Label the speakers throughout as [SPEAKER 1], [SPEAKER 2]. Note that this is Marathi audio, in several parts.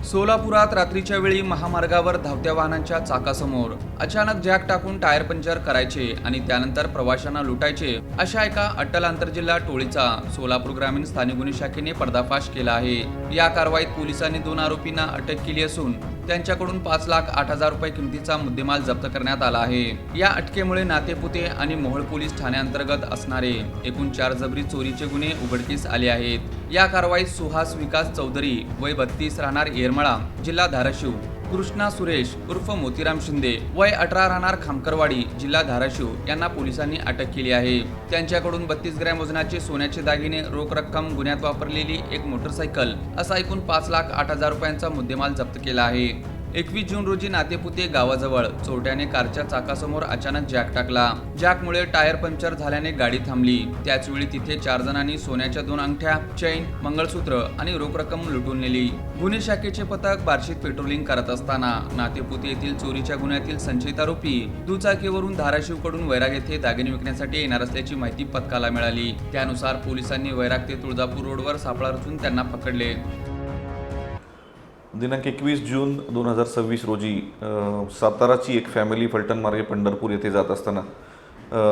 [SPEAKER 1] सोलापुरात रात्रीच्या वेळी महामार्गावर धावत्या वाहनांच्या चाकासमोर अचानक जॅक टाकून टायर पंक्चर करायचे आणि त्यानंतर प्रवाशांना लुटायचे अशा एका अट्टल आंतरजिल्हा टोळीचा सोलापूर ग्रामीण स्थानिक गुन्हे शाखेने पर्दाफाश केला आहे। या कारवाईत पोलिसांनी 2 आरोपींना अटक केली असून त्यांच्याकडून 5,08,000 रुपये किमतीचा मुद्देमाल जप्त करण्यात आला आहे। या अटकेमुळे नातेपुते आणि मोहोळ पोलीस ठाण्याअंतर्गत असणारे एकूण 4 जबरी चोरीचे गुन्हे उघडकीस आले आहेत। या कारवाईत सुहास विकास चौधरी वय 32 राहणार येरमळा जिल्हा धाराशिव, कृष्णा सुरेश उर्फ मोतीराम शिंदे वय 18 राहणार खामकरवाडी जिल्हा धाराशिव यांना पोलिसांनी अटक केली आहे। त्यांच्याकडून 32 ग्रॅम वजनाचे सोन्याचे दागिने, रोख रक्कम, गुन्ह्यात वापरलेली एक मोटरसायकल असा एकूण 5,08,000 रुपयांचा मुद्देमाल जप्त केला आहे। 21 जून रोजी नातेपुते गावाजवळ चोरट्याने कारच्या चाकासमोर अचानक जॅक टाकला। जॅकमुळे टायर पंक्चर झाल्याने गाडी थांबली। त्याचवेळी तिथे 4 जणांनी सोन्याच्या 2 अंगठ्या, चैन, मंगळसूत्र आणि रोख रक्कम लुटून नेली। गुन्हे शाखेचे पथक बार्शीत पेट्रोलिंग करत असताना नातेपुते येथील चोरीच्या गुन्ह्यातील संशयित आरोपी दुचाकीवरून धाराशिवकडून वैराग येथे दागिने विकण्यासाठी येणार असल्याची माहिती पथकाला मिळाली। त्यानुसार पोलिसांनी वैराग ते तुळजापूर रोडवर सापळा रचून त्यांना पकडले।
[SPEAKER 2] दिनांक 21 जून 2026 रोजी साताराची एक फॅमिली फलटण मार्गे पंढरपूर येथे जात असताना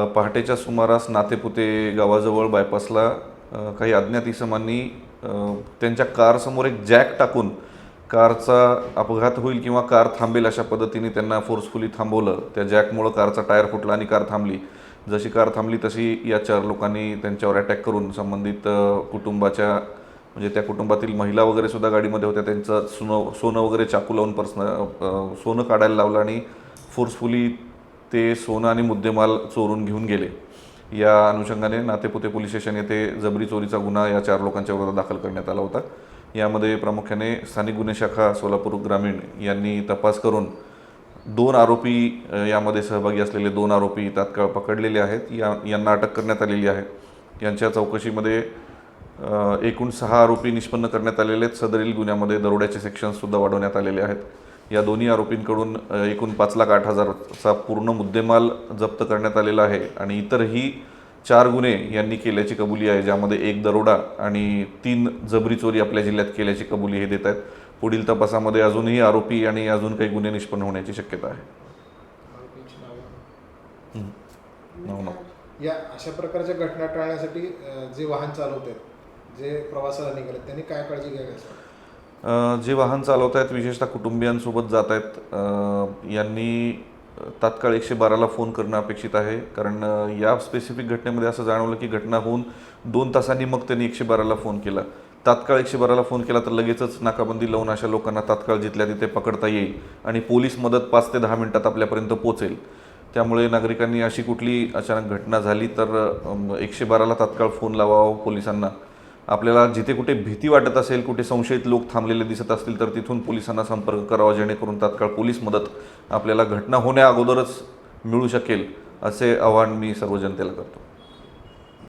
[SPEAKER 2] पहाटेच्या सुमारास नातेपुते गावाजवळ बायपासला काही अज्ञात इसमांनी त्यांच्या कारसमोर एक जॅक टाकून कारचा अपघात होईल किंवा कार थांबेल अशा पद्धतीने त्यांना फोर्सफुली थांबवलं। त्या जॅकमुळे कारचा टायर फुटला आणि कार थांबली। जशी कार थांबली तशी या 4 लोकांनी त्यांच्यावर अटॅक करून संबंधित कुटुंबाच्या म्हणजे त्या कुटुंबातील महिला वगैरे सुद्धा गाडीमध्ये होत्या, त्यांचं सोनं वगैरे चाकू लावून सोनं काढायला लावलं आणि फोर्सफुली ते सोनं आणि मुद्देमाल चोरून घेऊन गेले। या अनुषंगाने नातेपुते पोलीस स्टेशन येथे जबरी चोरीचा गुन्हा या 4 लोकांच्या विरोधात दाखल करण्यात आला होता। यामध्ये प्रामुख्याने स्थानिक गुन्हे शाखा सोलापूर ग्रामीण यांनी तपास करून 2 आरोपी यामध्ये सहभागी असलेले 2 आरोपी तात्काळ पकडलेले आहेत। यांना अटक करण्यात आलेली आहे। यांच्या चौकशीमध्ये एकूण 6 आरोपी निष्पन्न करण्यात आलेले आहेत। सदरील गुन्ह्यामध्ये दरोड्याचे सेक्शनसुद्धा वाढवण्यात आलेले आहेत। या दोन्ही आरोपींकडून एकूण 5,08,000चा पूर्ण मुद्देमाल जप्त करण्यात आलेला आहे आणि इतरही 4 गुन्हे यांनी केल्याची कबुली आहे, ज्यामध्ये 1 दरोडा आणि 3 जबरी चोरी आपल्या जिल्ह्यात केल्याची कबुली हे देत आहेत। पुढील तपासामध्ये अजूनही आरोपी आणि अजून काही गुन्हे निष्पन्न होण्याची शक्यता आहे।
[SPEAKER 3] या अशा प्रकारच्या घटना टाळण्यासाठी जे वाहन चालवतात, जे प्रवासाला निघाले, त्यांनी काय काळजी घ्यावी?
[SPEAKER 2] जे वाहन चालवत आहेत, विशेषतः कुटुंबियांसोबत जात आहेत, यांनी तात्काळ 112ला फोन करणं अपेक्षित आहे। कारण या स्पेसिफिक घटनेमध्ये असं जाणवलं की घटना होऊन 2 तासांनी मग त्यांनी 112ला फोन केला। तात्काळ 112ला फोन केला तर लगेचच नाकाबंदी लावून अशा लोकांना तात्काळ जिथल्या तिथे पकडता येईल आणि पोलीस मदत 5 ते 10 मिनिटात आपल्यापर्यंत पोहोचेल। त्यामुळे नागरिकांनी अशी कुठली अचानक घटना झाली तर 112ला तात्काळ फोन लावावा पोलिसांना। आपल्याला जिथे कुठे भीती वाटत असेल, कुठे संशयित लोक थांबलेले दिसत असतील तर तिथून पोलिसांना संपर्क करावा, जेणेकरून तात्काळ पोलीस मदत आपल्याला घटना होण्या अगोदरच मिळू शकेल, असे आवाहन मी सर्व जनतेला करतो।